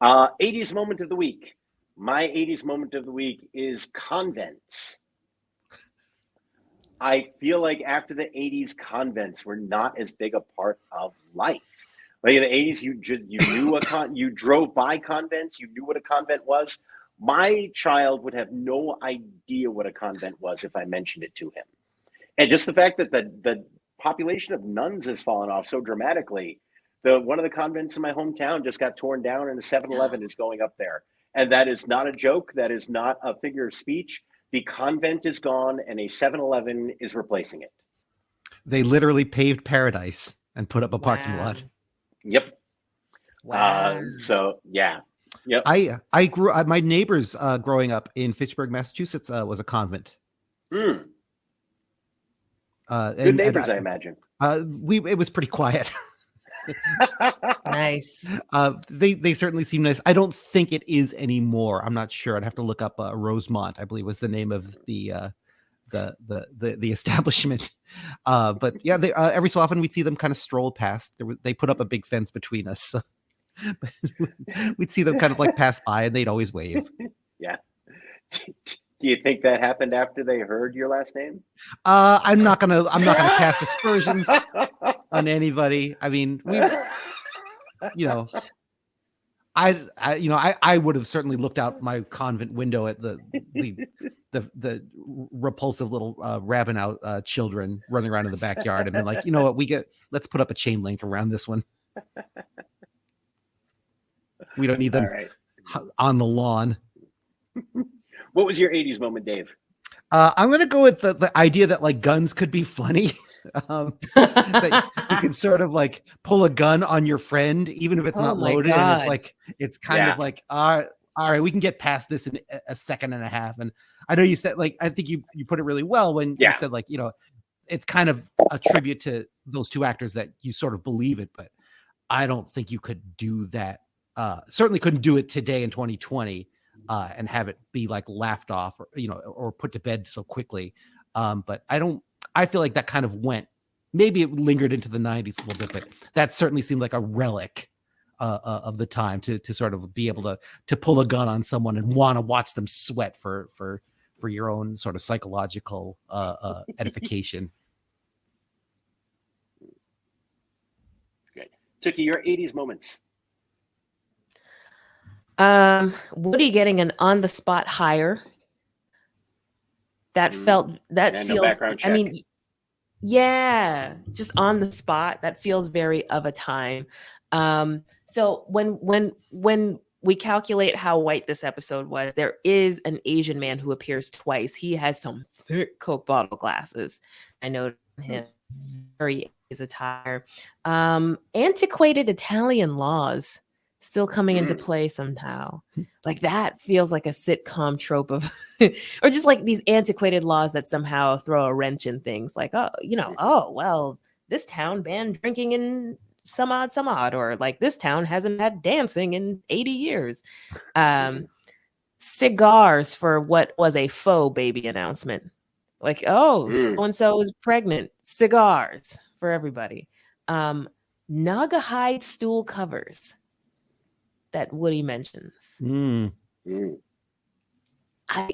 80s moment of the week. My 80s moment of the week is convents. I feel like after the 80s, convents were not as big a part of life. Like in the 80s, you knew you drove by convents, you knew what a convent was. My child would have no idea what a convent was if I mentioned it to him. And just the fact that the population of nuns has fallen off so dramatically. One of the convents in my hometown just got torn down, and a 7-Eleven is going up there. And that is not a joke. That is not a figure of speech. The convent is gone, and a 7-Eleven is replacing it. They literally paved paradise and put up a parking lot. Yep. Wow. So yeah. Yep. I grew my neighbors growing up in Fitchburg, Massachusetts was a convent. Good And neighbors, I imagine. It was pretty quiet. Nice. They certainly seem nice. I don't think it is anymore. I'm not sure. I'd have to look up Rosemont, I believe was the name of the establishment. But yeah, they, every so often we'd see them kind of stroll past. They put up a big fence between us. So we'd see them kind of like pass by, and they'd always wave. Yeah. Do you think that happened after they heard your last name? I'm not gonna cast aspersions on anybody. I mean, I would have certainly looked out my convent window at the repulsive little rabbin out children running around in the backyard and been like, you know what, let's put up a chain link around this one. We don't need them on the lawn. What was your 80s moment, Dave? I'm going to go with the idea that like guns could be funny. That you can sort of like pull a gun on your friend, even if it's not loaded. God. And it's like, it's kind of like, all right, we can get past this in a second and a half. And I know you said, like, I think you put it really well when you said, like, you know, it's kind of a tribute to those two actors that you sort of believe it, but I don't think you could do that. Certainly couldn't do it today in 2020 and have it be like laughed off or, you know, or put to bed so quickly. But I feel like that kind of went, maybe it lingered into the 90s a little bit, but that certainly seemed like a relic of the time to sort of be able to pull a gun on someone and want to watch them sweat for your own sort of psychological edification. Great. Tookie, your 80s moments. Woody getting an on the spot hire. That feels, no background check. I mean, yeah, just on the spot. That feels very of a time. So when we calculate how white this episode was, there is an Asian man who appears twice. He has some thick Coke bottle glasses. I know him. Very his attire. Antiquated Italian laws still coming into play somehow. Like that feels like a sitcom trope of, or just like these antiquated laws that somehow throw a wrench in things. Like, well, this town banned drinking in some odd, or like this town hasn't had dancing in 80 years. Cigars for what was a faux baby announcement. Like, so-and-so is pregnant. Cigars for everybody. Naga hide stool covers that Woody mentions. I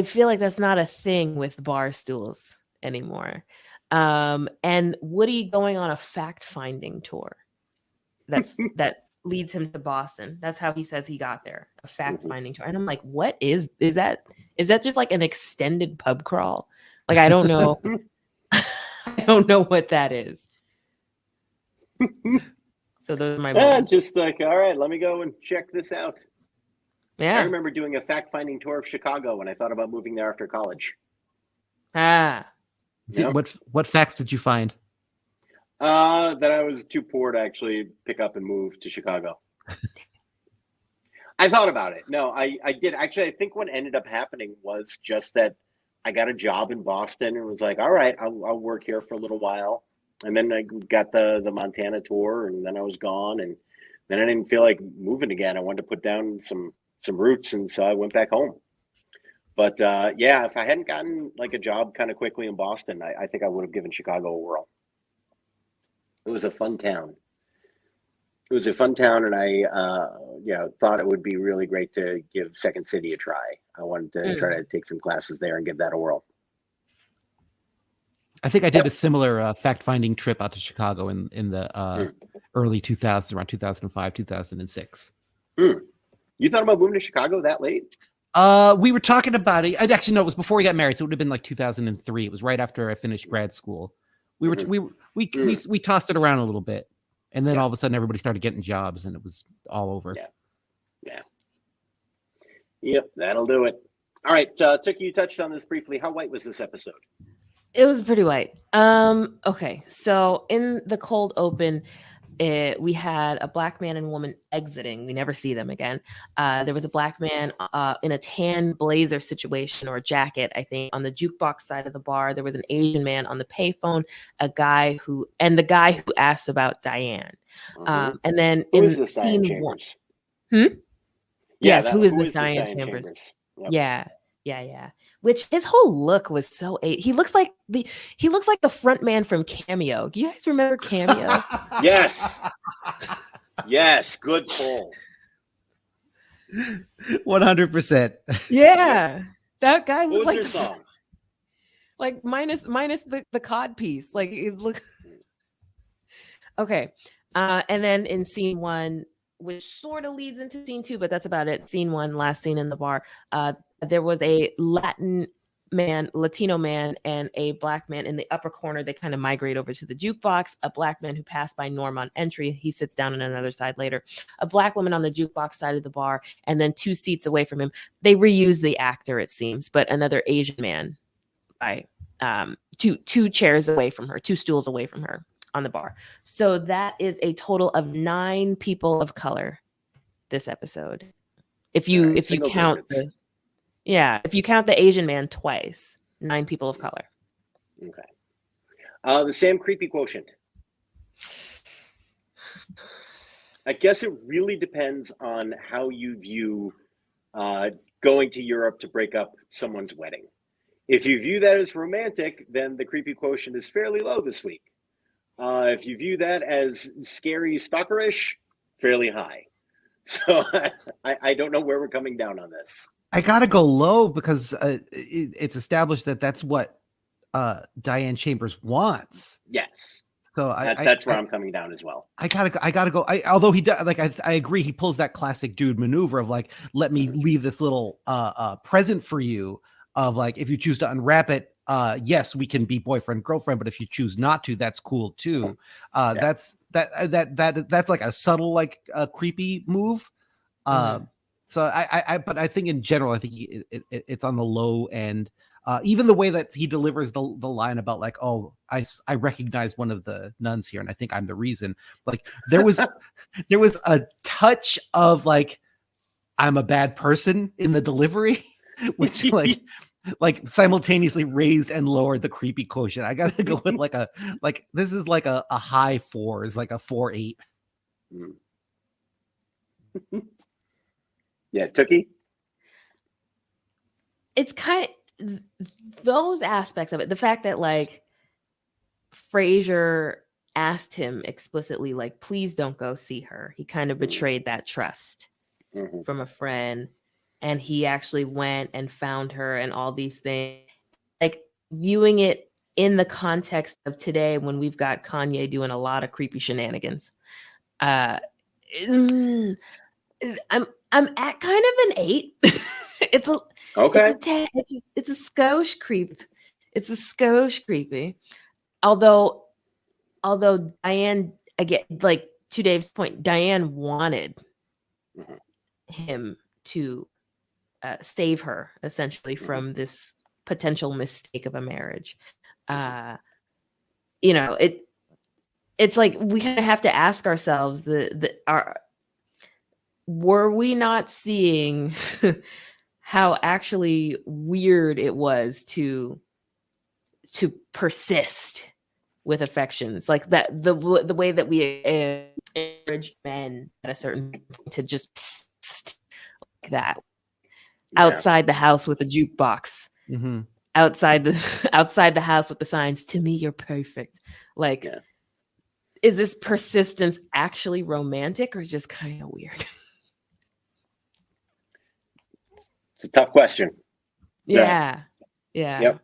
feel like that's not a thing with bar stools anymore. And Woody going on a fact-finding tour that leads him to Boston. That's how he says he got there, a fact-finding tour. And I'm like, what is that? Is that just like an extended pub crawl? Like, I don't know. I don't know what that is. So those are my moments. Just like, all right, let me go and check this out. Yeah. I remember doing a fact-finding tour of Chicago when I thought about moving there after college. What facts did you find? That I was too poor to actually pick up and move to Chicago. I thought about it. No, I did. Actually, I think what ended up happening was just that I got a job in Boston and was like, all right, I'll work here for a little while. And then I got the Montana tour, and then I was gone. And then I didn't feel like moving again. I wanted to put down some roots, and so I went back home. But if I hadn't gotten like a job kind of quickly in Boston, I think I would have given Chicago a whirl. It was a fun town. And I thought it would be really great to give Second City a try. I wanted to try to take some classes there and give that a whirl. I think I did a similar fact-finding trip out to Chicago in the early 2000s, around 2005, 2006. You thought about moving to Chicago that late? We were talking about it. It was before we got married, so it would have been like 2003. It was right after I finished grad school. We tossed it around a little bit, and then Yeah. all of a sudden everybody started getting jobs, and it was all over. Yeah. Yep, that'll do it. All right, Tookie, you touched on this briefly. How white was this episode? It was pretty white. Okay, so in the cold open, we had a black man and woman exiting. We never see them again. There was a black man in a tan blazer situation or jacket, I think, on the jukebox side of the bar. There was an Asian man on the payphone, the guy who asked about Diane. And then Who in is this Diane scene one, Chambers? yes, Yeah, who is this Diane Chambers? Yep. Yeah. Which his whole look was so he looks like the front man from Cameo. Do you guys remember Cameo? Yes, good pull. 100%. Yeah. That guy What looked was like your song? like minus the cod piece. Like it looked okay. And then in scene one, which sort of leads into scene two, but that's about it. Scene one, last scene in the bar. There was a Latino man, and a black man in the upper corner. They kind of migrate over to the jukebox. A black man who passed by Norm on entry. He sits down on another side later. A black woman on the jukebox side of the bar, and then 2 seats away from him. They reuse the actor, it seems, but another Asian man by two chairs away from her, 2 stools away from her on the bar. So that is a total of 9 people of color this episode. If you count if you count the Asian man twice, 9 people of color. Okay. The Sam creepy quotient. I guess it really depends on how you view going to Europe to break up someone's wedding. If you view that as romantic, then the creepy quotient is fairly low this week. If you view that as scary, stalkerish, fairly high. So I don't know where we're coming down on this. I gotta go low because it's established that that's what Diane Chambers wants. Yes. So that's where I'm coming down as well. I gotta go. Although he does, like, I agree. He pulls that classic dude maneuver of like, let me leave this little present for you. Of like, if you choose to unwrap it, yes, we can be boyfriend girlfriend. But if you choose not to, that's cool too. That's like a subtle, like, creepy move. So but I think in general, I think it's on the low end. Even the way that he delivers the line about like, oh, I recognize one of the nuns here, and I think I'm the reason. Like there was a touch of like, I'm a bad person in the delivery, which like simultaneously raised and lowered the creepy quotient. I gotta go with this is like a high 4, is like a 4.8. Yeah, Tookie? It's kind of those aspects of it. The fact that like Frasier asked him explicitly, like, please don't go see her. He kind of betrayed that trust from a friend. And he actually went and found her and all these things. Like viewing it in the context of today when we've got Kanye doing a lot of creepy shenanigans. I'm at kind of an 8. It's a skosh creep. It's a skosh creepy. Although Diane, again, like to Dave's point, Diane wanted him to save her essentially from this potential mistake of a marriage. It's like we kind of have to ask ourselves were we not seeing how actually weird it was to persist with affections like that, the way that we encourage men at a certain point to just psst, like that outside the house with a jukebox, outside the house with the signs, to me you're perfect. Like, is this persistence actually romantic or just kind of weird? It's a tough question. Yeah. Yep.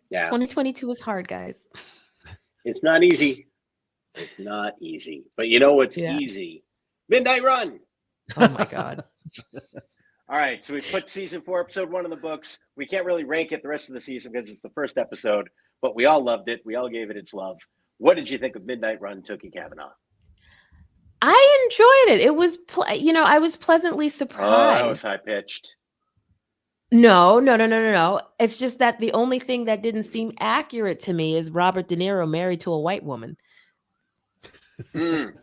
Yeah. 2022 is hard, guys. It's not easy. It's not easy. But you know what's easy? Midnight Run. Oh my God. All right. So we put season 4, episode 1 in the books. We can't really rank it the rest of the season because it's the first episode. but we all loved it. We all gave it its love. What did you think of Midnight Run, Tookie Kavanaugh? I enjoyed it. It was, I was pleasantly surprised. Oh, that was high pitched. No. It's just that the only thing that didn't seem accurate to me is Robert De Niro married to a white woman. Mm.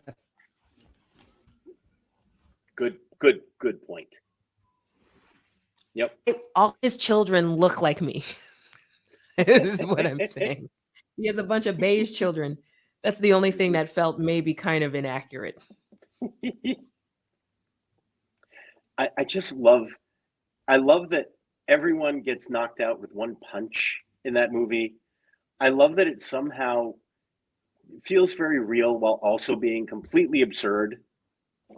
Good point. Yep. All his children look like me. Is what I'm saying. He has a bunch of beige children. That's the only thing that felt maybe kind of inaccurate. I just love that everyone gets knocked out with one punch in that movie. I love that it somehow feels very real while also being completely absurd.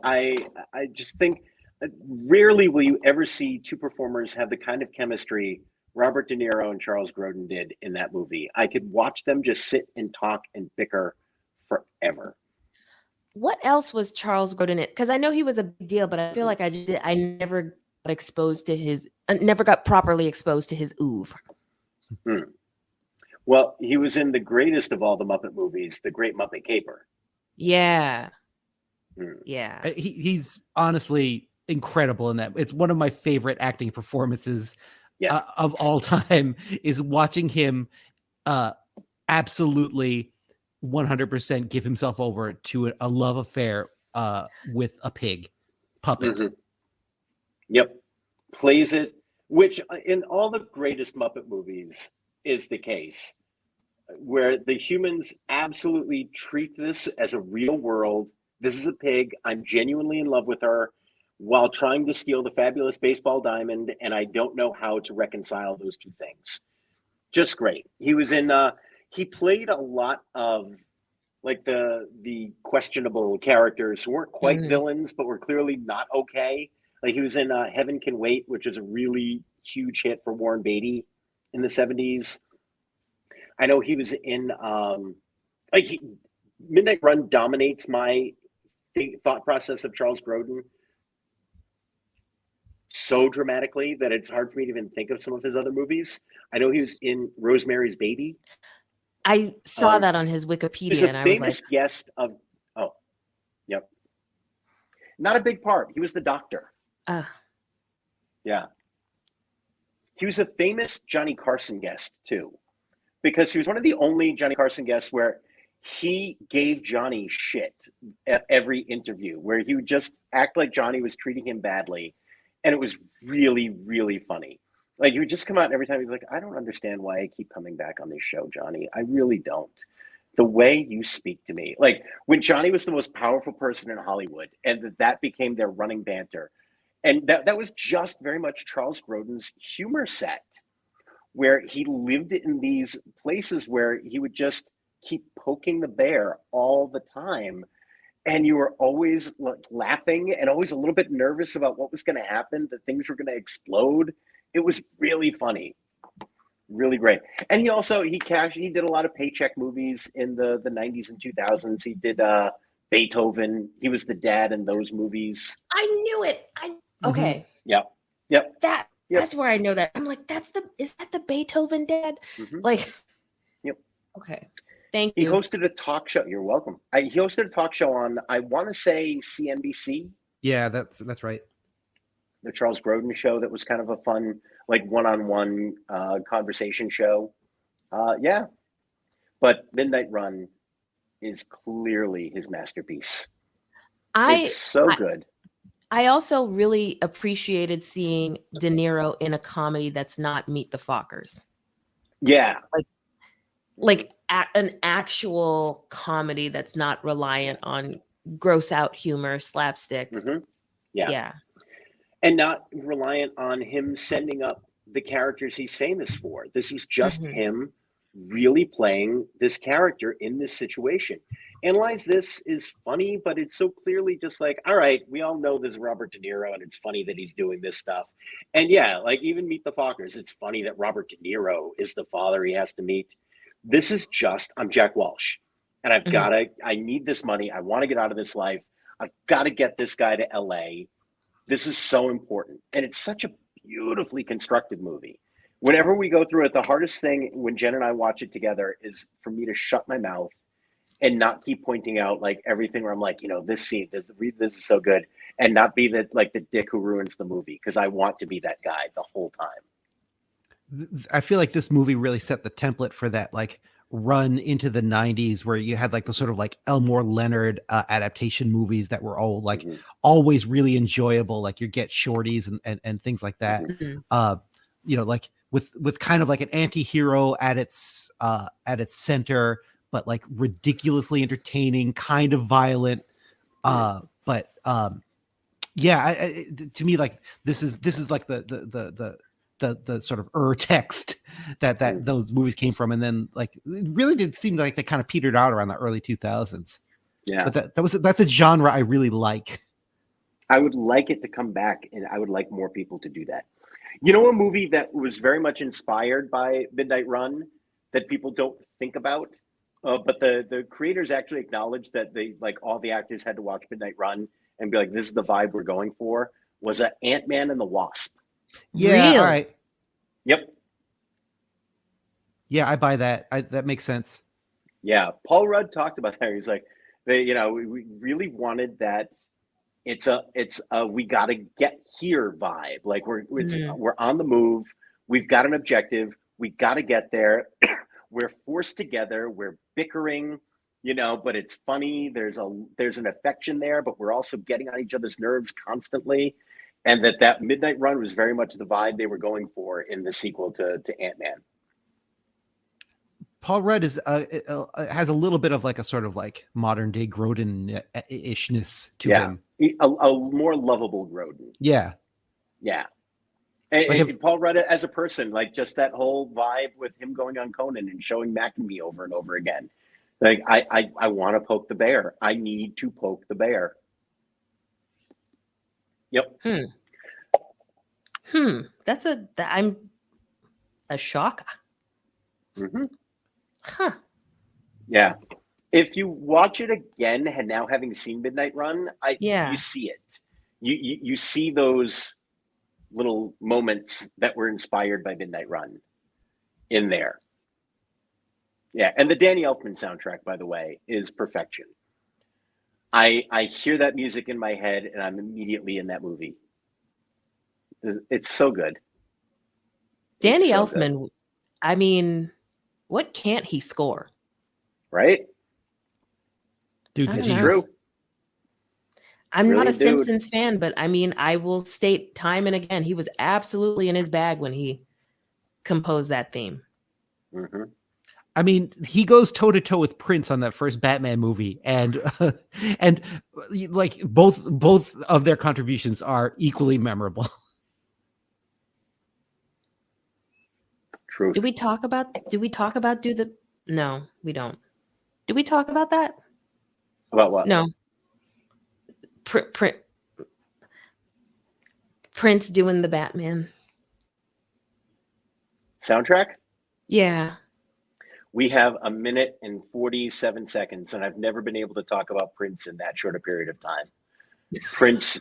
I just think rarely will you ever see two performers have the kind of chemistry Robert De Niro and Charles Grodin did in that movie. I could watch them just sit and talk and bicker forever. What else was Charles Grodin in? Because I know he was a big deal, but I feel like I never got properly exposed to his oeuvre. Well, he was in the greatest of all the Muppet movies, The Great Muppet Caper. Yeah. Yeah. He's honestly incredible in that. It's one of my favorite acting performances of all time, is watching him absolutely 100% give himself over to a love affair with a pig puppet. Mm-hmm. Yep. Plays it, which in all the greatest Muppet movies is the case, where the humans absolutely treat this as a real world. This is a pig. I'm genuinely in love with her while trying to steal the fabulous baseball diamond, and I don't know how to reconcile those two things. Just great. He was in he played a lot of like the questionable characters who weren't quite villains, but were clearly not okay. Like he was in Heaven Can Wait, which is a really huge hit for Warren Beatty in the 70s. I know he was in Midnight Run dominates my thought process of Charles Grodin so dramatically that it's hard for me to even think of some of his other movies. I know he was in Rosemary's Baby. I saw that on his Wikipedia, and I was like, guest of. Oh, yep. Not a big part. He was the doctor. Yeah. He was a famous Johnny Carson guest too, because he was one of the only Johnny Carson guests where he gave Johnny shit at every interview, where he would just act like Johnny was treating him badly. And it was really, really funny. Like, he would just come out and every time he'd be like, I don't understand why I keep coming back on this show, Johnny. I really don't. The way you speak to me. Like, when Johnny was the most powerful person in Hollywood, and that became their running banter. And that was just very much Charles Grodin's humor set, where he lived in these places where he would just keep poking the bear all the time. And you were always laughing and always a little bit nervous about what was going to happen, that things were going to explode. It was really funny. Really great. And he did a lot of paycheck movies in the 90s and 2000s. He did Beethoven. He was the dad in those movies. I knew it. Okay. Yep. That's where I know that. I'm like, is that the Beethoven dad? Mm-hmm. Like, yep. Okay. Thank you. He hosted a talk show. You're welcome. He hosted a talk show on, I want to say, CNBC. Yeah, that's right. The Charles Grodin show, that was kind of a fun, like, one-on-one conversation show. Yeah. But Midnight Run is clearly his masterpiece. It's so good. I also really appreciated seeing De Niro in a comedy that's not Meet the Fockers. Yeah. An actual comedy that's not reliant on gross out humor, slapstick. Mm-hmm. Yeah. And not reliant on him sending up the characters he's famous for. This was just him really playing this character in this situation. Analyze This is funny, but it's so clearly just like, all right, we all know this is Robert De Niro, and it's funny that he's doing this stuff. And yeah, like even Meet the Fockers, it's funny that Robert De Niro is the father he has to meet. This is just, I'm Jack Walsh, and I need this money. I want to get out of this life. I've got to get this guy to LA. This is so important. And it's such a beautifully constructed movie Whenever we go through it, the hardest thing when Jen and I watch it together is for me to shut my mouth and not keep pointing out like everything where I'm like, this scene, this is so good, and not be the dick who ruins the movie, because I want to be that guy the whole time. I feel like this movie really set the template for that like run into the 90s where you had like the sort of like Elmore Leonard adaptation movies that were all like always really enjoyable, like your Get Shorties and things like that. Like with kind of like an anti-hero at its center, but like ridiculously entertaining, kind of violent. To me, like this is like the sort of text that those movies came from, and then like it really did seem like they kind of petered out around the early 2000s. Yeah, but that's a genre I really like. I would like it to come back, and I would like more people to do that. You know, a movie that was very much inspired by Midnight Run that people don't think about, but the creators actually acknowledged that they like all the actors had to watch Midnight Run and be like, "This is the vibe we're going for." Was Ant-Man and the Wasp. Yeah, really? all right. Yep. Yeah, I buy that. That makes sense. Yeah, Paul Rudd talked about that. He's like, we really wanted that. It's a we got to get here vibe. Like we're on the move. We've got an objective. We got to get there. We're forced together. We're bickering, but it's funny. There's an affection there, but we're also getting on each other's nerves constantly. And that Midnight Run was very much the vibe they were going for in the sequel to Ant-Man. Paul Rudd has a little bit of like a sort of like modern day Grodin-ishness to him. A more lovable Grodin. Yeah. Yeah. And Paul Rudd as a person, like just that whole vibe with him going on Conan and showing Mac and me over and over again. Like I want to poke the bear. I need to poke the bear. Yep. I'm a shocker. Mm-hmm. Huh. Yeah. If you watch it again, and now having seen Midnight Run, you see it. You see those little moments that were inspired by Midnight Run in there. Yeah, and the Danny Elfman soundtrack, by the way, is perfection. I hear that music in my head, and I'm immediately in that movie. It's so good. Danny Elfman, good. I mean, what can't he score? Right? Dude's it's true. I'm really not a Simpsons fan, but I mean, I will state time and again, he was absolutely in his bag when he composed that theme. Mm-hmm. I mean, he goes toe to toe with Prince on that first Batman movie, and like both of their contributions are equally memorable. True. Do we talk about No, we don't. Do we talk about that? About what? No. Prince doing the Batman soundtrack? Yeah. We have 1 minute and 47 seconds, and I've never been able to talk about Prince in that short a period of time. Prince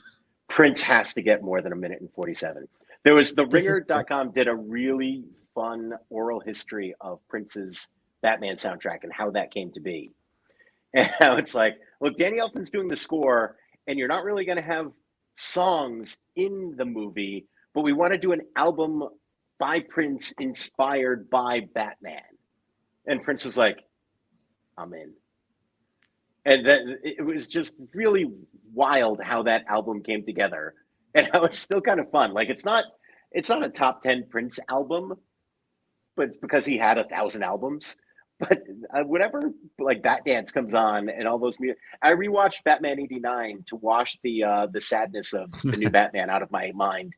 has to get more than 1 minute and 47. There was TheRinger.com did a really fun oral history of Prince's Batman soundtrack and how that came to be. And how it's like, look, Danny Elfman's doing the score, and you're not really going to have songs in the movie, but we want to do an album by Prince inspired by Batman. And Prince was like, I'm in. And then it was just really wild how that album came together and how it's still kind of fun. Like it's not a top 10 Prince album, but because he had 1,000 albums. But whenever like Bat Dance comes on and all those music, I rewatched Batman '89 to wash the sadness of the new Batman out of my mind,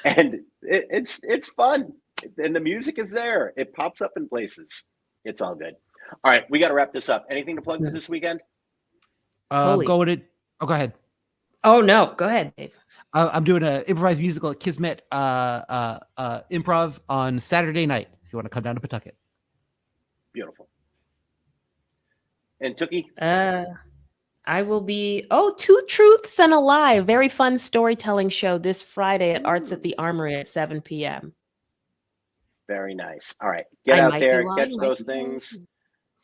and it's fun, and the music is there. It pops up in places. It's all good. All right, we got to wrap this up. Anything to plug for this weekend? Go ahead. Oh no, go ahead, Dave. I'm doing an improvised musical at Kismet Improv on Saturday night. If you want to come down to Pawtucket. Beautiful. And Tookie? I will be Two Truths and a Lie, very fun storytelling show this Friday at Arts at the Armory at 7 p.m. Very nice. All right. Get I out might be there, lying, catch might those be things.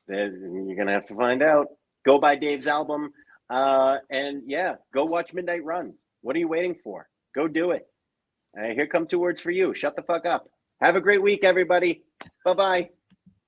lying. You're going to have to find out. Go buy Dave's album. And yeah, go watch Midnight Run. What are you waiting for? Go do it. Here come 2 words for you. Shut the fuck up. Have a great week, everybody. Bye-bye.